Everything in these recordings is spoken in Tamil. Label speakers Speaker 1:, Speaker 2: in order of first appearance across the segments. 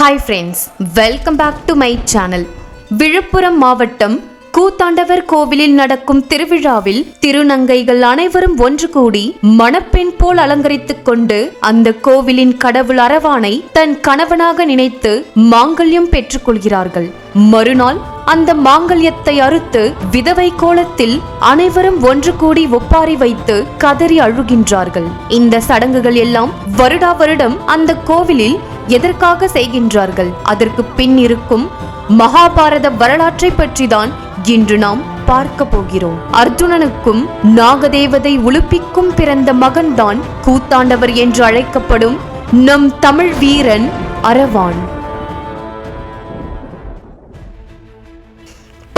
Speaker 1: Hi friends, welcome back to my channel. Villupuram மாவட்டம் கூத்தாண்டவர் கோவிலில் நடக்கும் திருவிழாவில் திருநங்கைகள் அனைவரும் ஒன்று கூடி மணப்பெண் போல் அலங்கரித்துக் கொண்டு அந்த கோவிலின் கடவுள் அரவானை தன் கணவனாக நினைத்து மாங்கல்யம் பெற்றுக் கொள்கிறார்கள். மறுநாள் அந்த மாங்கல்யத்தை அறுத்து விதவை கோலத்தில் அனைவரும் ஒன்று கூடி ஒப்பாரி வைத்து கதறி அழுகின்றார்கள். இந்த சடங்குகள் எல்லாம் வருடா வருடம் அந்த கோவிலில் எதற்காக செய்கின்றார்கள்? அதற்கு பின் இருக்கும் மகாபாரத வரலாற்றை பற்றிதான் இன்று நாம் பார்க்க போகிறோம். அர்ஜுனனுக்கும் நாகதேவதை உலுப்பிக்கும் பிறந்த மகன்தான் கூத்தாண்டவர் என்று அழைக்கப்படும் நம் தமிழ் வீரன் அரவான்.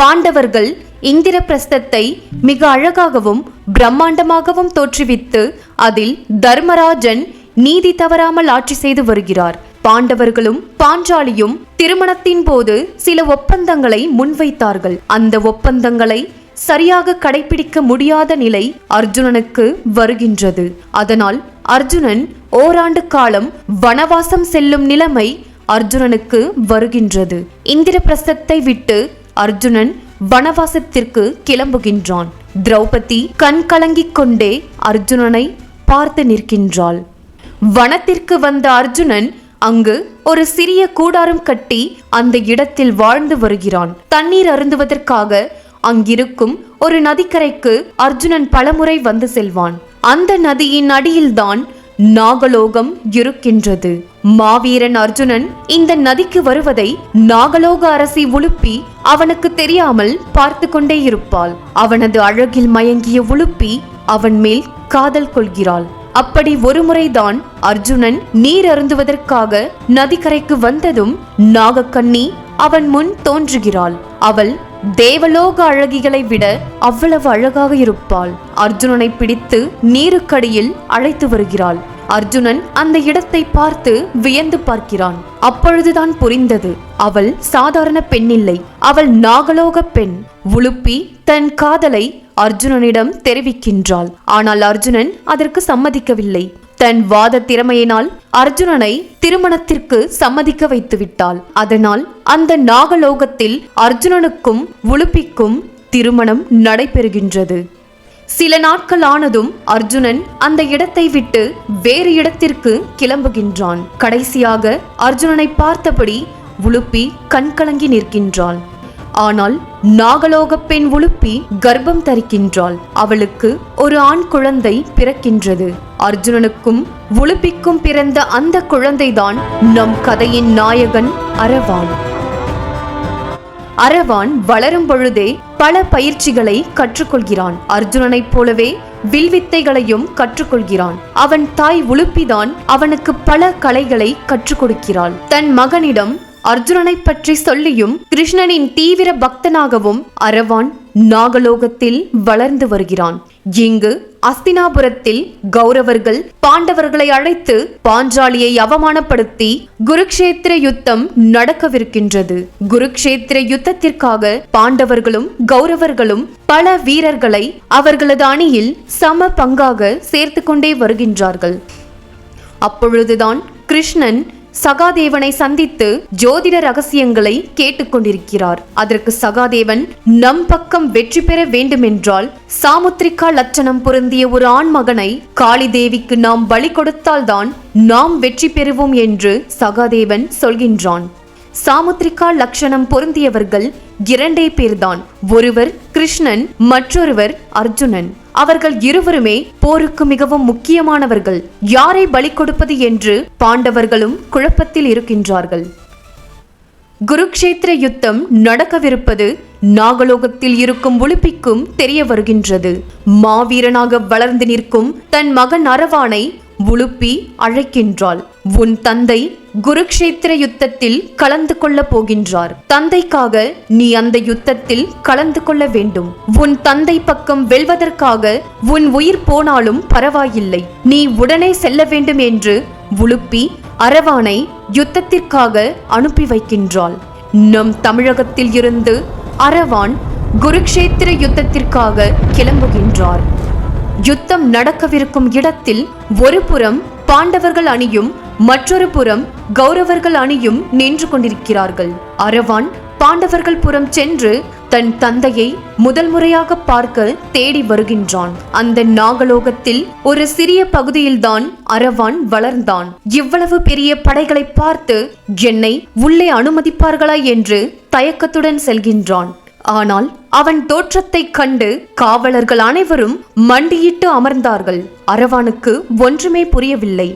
Speaker 1: பாண்டவர்கள் இந்திரபிரஸ்தத்தை மிக அழகாகவும் பிரம்மாண்டமாகவும் தோற்றுவித்து அதில் தர்மராஜன் நீதி தவறாமல் ஆட்சி செய்து வருகிறார். பாண்டவர்களும் பாஞ்சாலியும் திருமணத்தின் போது சில ஒப்பந்தங்களை முன்வைத்தார்கள். அந்த ஒப்பந்தங்களை சரியாக கடைபிடிக்க முடியாத நிலை அர்ஜுனனுக்கு வருகின்றது. அதனால் அர்ஜுனன் ஓராண்டு காலம் வனவாசம் செல்லும் நிலைமை அர்ஜுனனுக்கு வருகின்றது. இந்திரபிரஸ்தத்தை விட்டு அர்ஜுனன் வனவாசத்திற்கு கிளம்புகின்றான். திரௌபதி கண் கலங்கிக் கொண்டே அர்ஜுனனை பார்த்து நிற்கின்றாள். வனத்திற்கு வந்த அர்ஜுனன் அங்கு ஒரு சிறிய கூடாரம் கட்டி அந்த இடத்தில் வாழ்ந்து வருகிறான். தண்ணீர் அருந்துவதற்காக அங்கிருக்கும் ஒரு நதிக்கரைக்கு அர்ஜுனன் பலமுறை வந்து செல்வான். அந்த நதியின் அடியில்தான் நாகலோகம் இருக்கின்றது. மாவீரன் அர்ஜுனன் இந்த நதிக்கு வருவதை நாகலோக அரசி உலுப்பி அவனுக்கு தெரியாமல் பார்த்து கொண்டே இருப்பாள். அவனது அழகில் மயங்கிய உலுப்பி அவன் மேல் காதல் கொள்கிறாள். அப்படி ஒரு முறைதான் அர்ஜுனன் நீர் அருந்துவதற்காக நதிக்கரைக்கு வந்ததும் நாகக்கண்ணி அவன் முன் தோன்றுகிறாள். அவள் தேவலோக அழகிகளை விட அவ்வளவு அழகாக இருப்பாள். அர்ஜுனனை பிடித்து நீருக்கடியில் அழைத்து வருகிறாள். அர்ஜுனன் அந்த இடத்தை பார்த்து வியந்து பார்க்கிறான். அப்பொழுதுதான் புரிந்தது, அவள் சாதாரண பெண்ணில்லை, அவள் நாகலோக பெண். உலுப்பி தன் காதலை அர்ஜுனனிடம் தெரிவிக்கின்றாள். ஆனால் அர்ஜுனன் அதற்கு சம்மதிக்கவில்லை. தன் வாத திறமையினால் அர்ஜுனனை திருமணத்திற்கு சம்மதிக்க வைத்து விட்டாள். அதனால் அந்த நாகலோகத்தில் அர்ஜுனனுக்கும் உலுப்பிக்கும் திருமணம் நடைபெறுகின்றது. சில நாட்கள் ஆனதும் அர்ஜுனன் அந்த இடத்தை விட்டு வேறு இடத்திற்கு கிளம்புகின்றான். கடைசியாக அர்ஜுனனை பார்த்தபடி உலுப்பி கண்கலங்கி நிற்கின்றாள். ஆனால் நாகலோக பெண் உலுப்பி கர்ப்பம் தரிக்கின்றாள். அவளுக்கு ஒரு ஆண் குழந்தை பிறக்கின்றது. அர்ஜுனனுக்கும் உலுப்பிக்கும் பிறந்த அந்த குழந்தைதான் நம் கதையின் நாயகன் அரவான். அரவான் வளரும் பொழுதே பல பயிற்சிகளை கற்றுக்கொள்கிறான். அர்ஜுனனைப் போலவே வில்வித்தைகளையும் கற்றுக்கொள்கிறான். அவன் தாய் உலுப்பிதான் அவனுக்கு பல கலைகளை கற்றுக் கொடுக்கிறாள். தன் மகனிடம் அர்ஜுனனை பற்றி சொல்லியும் கிருஷ்ணனின் தீவிர பக்தனாகவும் அரவான் நாகலோகத்தில் வளர்ந்து வருகிறான். இங்கு அஸ்தினாபுரத்தில் கௌரவர்கள் பாண்டவர்களை அழைத்து பாஞ்சாலியை அவமானப்படுத்தி குருக்ஷேத்திர யுத்தம் நடக்கவிருக்கின்றது. குருக்ஷேத்திர யுத்தத்திற்காக பாண்டவர்களும் கௌரவர்களும் பல வீரர்களை அவர்களது அணியில் சம பங்காக சேர்த்து கொண்டே வருகின்றார்கள். அப்பொழுதுதான் கிருஷ்ணன் சகாதேவனை சந்தித்து ஜோதிட ரகசியங்களை கேட்டுக்கொண்டிருக்கிறார். அதற்கு சகாதேவன் நம் பக்கம் வெற்றி பெற வேண்டுமென்றால் சாமுத்திரிகா லட்சணம் பொருந்திய ஒரு ஆண் மகனை காளி தேவிக்கு நாம் பலி கொடுத்தால்தான் நாம் வெற்றி பெறுவோம் என்று சகாதேவன் சொல்கின்றான். சாமுத்திரிகா லட்சணம் பொருந்தியவர்கள் இரண்டே பேர்தான். ஒருவர் கிருஷ்ணன், மற்றொருவர் அர்ஜுனன். அவர்கள் இருவருமே போருக்கு மிகவும் முக்கியமானவர்கள். யாரை பலி கொடுப்பது என்று பாண்டவர்களும் குழப்பத்தில் இருக்கின்றார்கள். குருக்ஷேத்திர யுத்தம் நடக்கவிருப்பது நாகலோகத்தில் இருக்கும் உலுப்பிக்கும் தெரிய வருகின்றது. மாவீரனாக வளர்ந்து நிற்கும் தன் மகன் அரவானை உலுப்பி அழைக்கின்றாள். உன் தந்தை குருக்ஷேத்திர யுத்தத்தில் கலந்து கொள்ள போகின்றார். தந்தைக்காக நீ அந்த யுத்தத்தில் கலந்து கொள்ள வேண்டும். உன் தந்தை பக்கம் வெல்வதற்காக உன் உயிர் போனாலும் பரவாயில்லை, நீ உடனே செல்ல வேண்டும் என்று உலுப்பி அரவானை யுத்தத்திற்காக அனுப்பி வைக்கின்றாள். நம் தமிழகத்தில் இருந்து அரவான் குருக்ஷேத்திர யுத்தத்திற்காக கிளம்புகின்றார். யுத்தம் நடக்கவிருக்கும் இடத்தில் ஒரு புறம் பாண்டவர்கள் அணியும் மற்றொரு புறம் கௌரவர்கள் அணியும் நின்று கொண்டிருக்கிறார்கள். அரவான் பாண்டவர்கள் புறம் சென்று தன் தந்தையை முதல் முறையாக பார்க்க தேடி வருகின்றான். அந்த நாகலோகத்தில் ஒரு சிறிய பகுதியில்தான் அரவான் வளர்ந்தான். இவ்வளவு பெரிய படைகளை பார்த்து என்னை உள்ளே அனுமதிப்பார்களா என்று தயக்கத்துடன் செல்கின்றான். ஆனால் அவன் தோற்றத்தை கண்டு காவலர்கள் அனைவரும் மண்டியிட்டு அமர்ந்தார்கள். அரவானுக்கு ஒன்றுமே புரியவில்லை.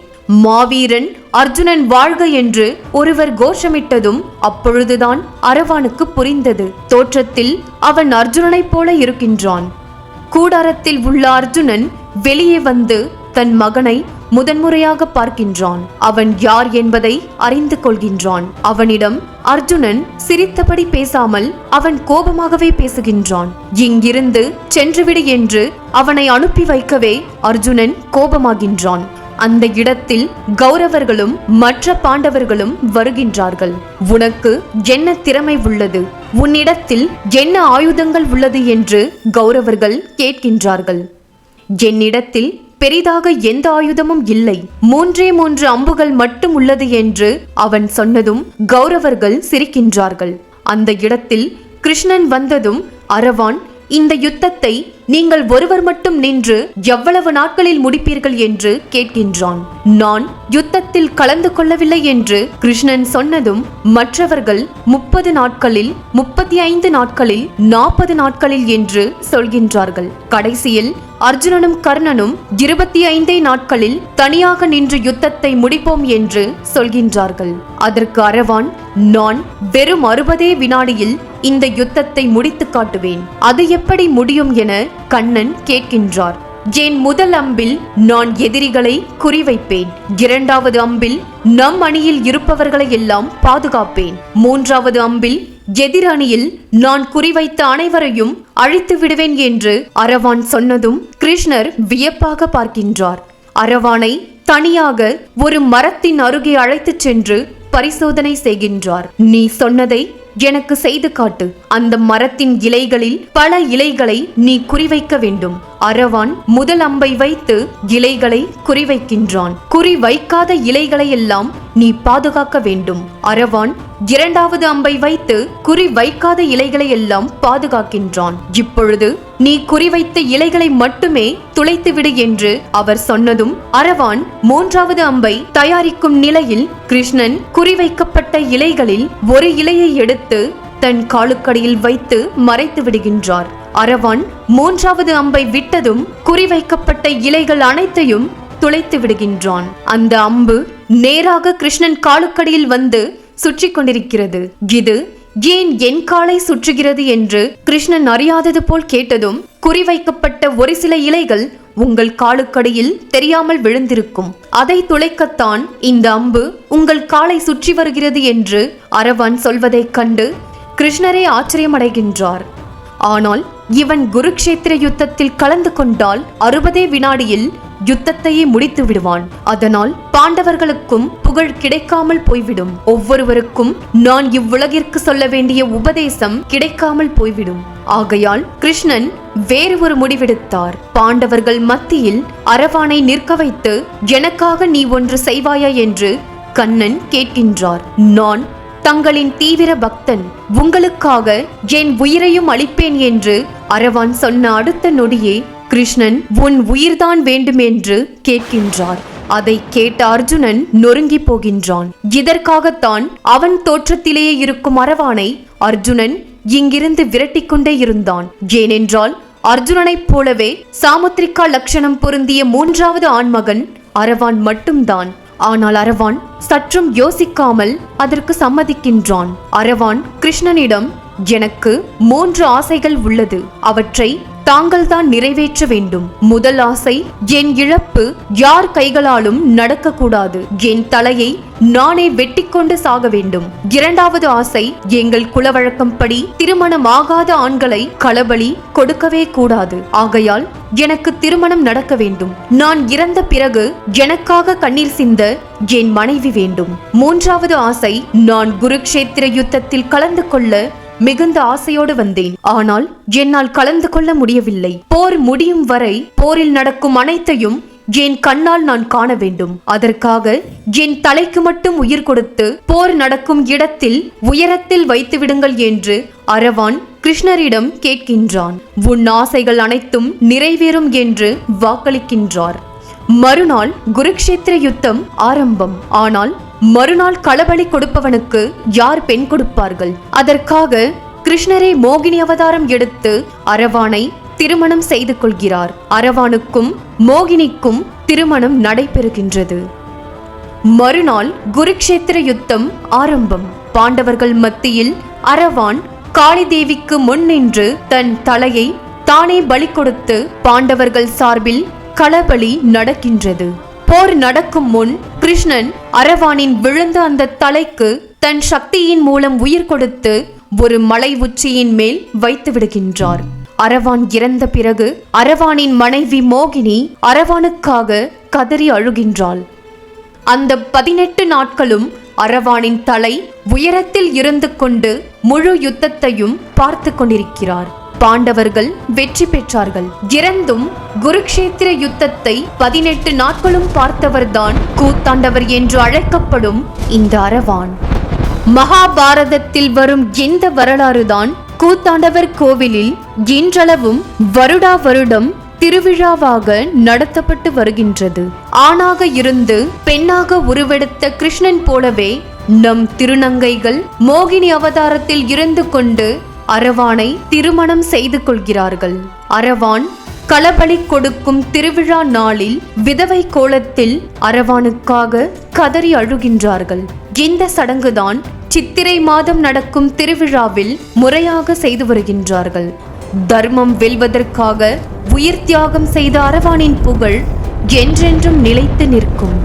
Speaker 1: மாவீரன் அர்ஜுனன் வாழ்க என்று ஒருவர் கோஷமிட்டதும் அப்பொழுதுதான் அரவானுக்கு புரிந்தது. தோற்றத்தில் அவன் அர்ஜுனனைப் போல இருக்கின்றான். கூடாரத்தில் உள்ள அர்ஜுனன் வெளியே வந்து தன் மகனை முதன்முறையாக பார்க்கின்றான். அவன் யார் என்பதை அறிந்து கொள்கின்றான். அவனிடம் அர்ஜுனன் சிரித்தபடி பேசாமல் அவன் கோபமாகவே பேசுகின்றான். இங்கிருந்து சென்றுவிடு என்று அவனை அனுப்பி வைக்கவே அர்ஜுனன் கோபமாகின்றான். அந்த இடத்தில் கௌரவர்களும் மற்ற பாண்டவர்களும் வருகின்றார்கள். உனக்கு என்ன திறமை உள்ளது, உன்னிடத்தில் என்ன ஆயுதங்கள் உள்ளது என்று கௌரவர்கள் கேட்கின்றார்கள். என்னிடத்தில் பெரிதாக எந்த ஆயுதமும் இல்லை, 3 அம்புகள் மட்டும் உள்ளது என்று அவன் சொன்னதும் கௌரவர்கள் சிரிக்கின்றார்கள். அந்த இடத்தில் கிருஷ்ணன் வந்ததும் அரவான் இந்த யுத்தத்தை நீங்கள் ஒருவர் மட்டும் நின்று எவ்வளவு நாட்களில் முடிப்பீர்கள் என்று கேட்கின்றான். நான் யுத்தத்தில் கலந்து கொள்ளவில்லை என்று கிருஷ்ணன் சொன்னதும் மற்றவர்கள் 30 நாட்களில், 35 நாட்களில், 40 நாட்களில் என்று சொல்கின்றார்கள். கடைசியில் அர்ஜுனனும் கர்ணனும் 25 நாட்களில் தனியாக நின்று யுத்தத்தை முடிப்போம் என்று சொல்கின்றார்கள். அதற்கு அரவான், நான் வெறும் 60 வினாடியில் இந்த யுத்தத்தை முடித்து காட்டுவேன், அது எப்படி முடியும் என கண்ணன் கேட்கின்றார். என் முதல் அம்பில் நான் எதிரிகளை குறிவைப்பேன், 2வது அம்பில் நம் அணியில் இருப்பவர்களை எல்லாம் பாதுகாப்பேன், 3வது அம்பில் எதிர் அணியில் நான் குறிவைத்த அனைவரையும் அழித்து விடுவேன் என்று அரவான் சொன்னதும் கிருஷ்ணர் வியப்பாக பார்க்கின்றார். அரவானை தனியாக ஒரு மரத்தின் அருகே அழைத்துச் சென்று பரிசோதனை செய்கின்றார். நீ சொன்னதை எனக்கு செய்து காட்டு. அந்த மரத்தின் இலைகளில் பல இலைகளை நீ குறிவைக்க வேண்டும். அரவான் முதல் அம்பை வைத்து இலைகளை குறிவைக்கின்றான். குறிவைக்காத இலைகளை எல்லாம் நீ பாதுகாக்க வேண்டும். அரவான் 2வது அம்பை வைத்து குறிவைக்காத இலைகளை எல்லாம் பாதுகாக்கின்றான். இப்பொழுது நீ குறிவைத்த இலைகளை மட்டுமே துளைத்துவிடு என்று அவர் சொன்னதும் அரவான் 3வது அம்பை தயாரிக்கும் நிலையில் கிருஷ்ணன் குறிவைக்கப்பட்ட இலைகளில் ஒரு இலையை எடுத்து தன் காலுக்கடியில் வைத்து மறைத்து விடுகின்றார். அரவான் 3வது அம்பை விட்டதும் குறிவைக்கப்பட்ட இலைகள் அனைத்தையும் துளைத்து விடுகின்றான். அந்த அம்பு நேராக கிருஷ்ணன் காலுக்கடியில் வந்து சுற்றி கொண்டிருக்கிறது. இது ஏன் என் காலை சுற்றுகிறது என்று கிருஷ்ணன் அறியாதது போல் கேட்டதும், குறிவைக்கப்பட்ட ஒரு சில இலைகள் உங்கள் காலுக்கடியில் தெரியாமல் விழுந்திருக்கும், அதை துளைக்கத்தான் இந்த அம்பு உங்கள் காலை சுற்றி வருகிறது என்று அரவான் சொல்வதைக் கண்டு கிருஷ்ணரே ஆச்சரியமடைகின்றார். ஆனால் இவன் குருக்ஷேத்திர யுத்தத்தில் கலந்து கொண்டால் 60 வினாடியில் யுத்தத்தையே முடித்து விடுவான். அதனால் பாண்டவர்களுக்கும் புகழ் கிடைக்காமல் போய்விடும். ஒவ்வொருவருக்கும் நான் இவ்வுலகிற்கு சொல்ல வேண்டிய உபதேசம் கிடைக்காமல் போய்விடும். ஆகையால் கிருஷ்ணன் வேறு ஒரு முடிவெடுத்தார். பாண்டவர்கள் மத்தியில் அரவானை நிற்க வைத்து எனக்காக நீ ஒன்று செய்வாயா என்று கண்ணன் கேட்கின்றார். நான் தங்களின் தீவிர பக்தன், உங்களுக்காக என் உயிரையும் அளிப்பேன் என்று அரவான் சொன்ன அடுத்த நொடியே கிருஷ்ணன் உன் உயிர்தான் வேண்டும் என்று கேட்கின்றார். அதை கேட்ட அர்ஜுனன் நொறுங்கி போகின்றான். இதற்காகத்தான் அவன் தோற்றத்திலேயே இருக்கும் அரவானை அர்ஜுனன் இங்கிருந்து விரட்டி கொண்டே இருந்தான். ஏனென்றால் அர்ஜுனனைப் போலவே சாமுத்திரிகா லட்சணம் பொருந்திய 3வது ஆண்மகன் அரவான் மட்டும்தான். ஆனால் அரவான் சற்றும் யோசிக்காமல் அதற்கு சம்மதிக்கின்றான். அரவான் கிருஷ்ணனிடம், எனக்கு 3 ஆசைகள் உள்ளது, அவற்றை தாங்கள் தான் நிறைவேற்ற வேண்டும். முதல் ஆசை, என் இழப்பு யார் கைகளாலும் நடக்கக்கூடாது, என் தலையை நானே வெட்டி கொண்டு சாக வேண்டும். 2வது ஆசை, எங்கள் குலவழக்கம் படி திருமணமாகாத ஆண்களை களபலி கொடுக்கவே கூடாது. ஆகையால் எனக்கு திருமணம் நடக்க வேண்டும். நான் இறந்த பிறகு எனக்காக கண்ணீர் சிந்த என் மனைவி வேண்டும். 3வது ஆசை, நான் குருக்ஷேத்திர யுத்தத்தில் கலந்து கொள்ள மிகுந்த ஆசையோடு வந்தேன். ஆனால் என்னால் கலந்து கொள்ள முடியவில்லை. போர் முடியும் வரை போரில் நடக்கும் அனைத்தையும் என் கண்ணால் நான் காண வேண்டும். அதற்காக என் தலைக்கு மட்டும் உயிர் கொடுத்து போர் நடக்கும் இடத்தில் உயரத்தில் வைத்து விடுங்கள் என்று அரவான் கிருஷ்ணரிடம் கேட்கின்றான். உன் ஆசைகள் அனைத்தும் நிறைவேறும் என்று வாக்களிக்கின்றார். மறுநாள் குருக்ஷேத்திர யுத்தம் ஆரம்பம். ஆனால் மறுநாள் களபலி கொடுப்பவனுக்கு யார் பெண் கொடுப்பார்கள்? அதற்காக கிருஷ்ணரே மோகினி அவதாரம் எடுத்து அரவானை திருமணம் செய்து கொள்கிறார். அரவானுக்கும் மோகினிக்கும் திருமணம் நடைபெறுகின்றது. மறுநாள் குருக்ஷேத்திர யுத்தம் ஆரம்பம். பாண்டவர்கள் மத்தியில் அரவான் காளி தேவிக்கு முன் நின்று தன் தலையை தானே பலி கொடுத்து பாண்டவர்கள் சார்பில் களபலி நடக்கின்றது. போர் நடக்கும் முன் கிருஷ்ணன் அரவானின் விழுந்த அந்த தலைக்கு தன் சக்தியின் மூலம் உயிர் கொடுத்து ஒரு மலை உச்சியின் மேல் வைத்து விடுகின்றார். அரவான் இறந்த பிறகு அரவானின் மனைவி மோகினி அரவானுக்காக கதறி அழுகின்றாள். அந்த 18 நாட்களும் அரவானின் தலை உயரத்தில் இருந்து கொண்டு முழு யுத்தத்தையும் பார்த்து கொண்டிருக்கிறார். பாண்டவர்கள் வெற்றி பெற்றார்கள். இறந்தும் குருக்ஷேத்திர யுத்தத்தை 18 நாட்களும் பார்த்தவர்தான் கூத்தாண்டவர் என்று அழைக்கப்படும் இந்த அரவான். மகாபாரதத்தில் வரும் இந்த வரலாறுதான் கூத்தாண்டவர் கோவிலில் இன்றளவும் வருடா வருடம் திருவிழாவாக நடத்தப்பட்டு வருகின்றது. ஆணாக இருந்து பெண்ணாக உருவெடுத்த கிருஷ்ணன் போலவே நம் திருநங்கைகள் மோகினி அவதாரத்தில் இருந்து கொண்டு அரவானை திருமணம் செய்து கொள்கிறார்கள். அரவான் களபலி கொடுக்கும் திருவிழா நாளில் விதவை கோலத்தில் அரவானுக்காக கதறி அழுகின்றார்கள். இந்த சடங்குதான் சித்திரை மாதம் நடக்கும் திருவிழாவில் முறையாக செய்து வருகின்றார்கள். தர்மம் வெல்வதற்காக உயிர் தியாகம் செய்த அரவானின் புகழ் என்றென்றும் நிலைத்து நிற்கும்.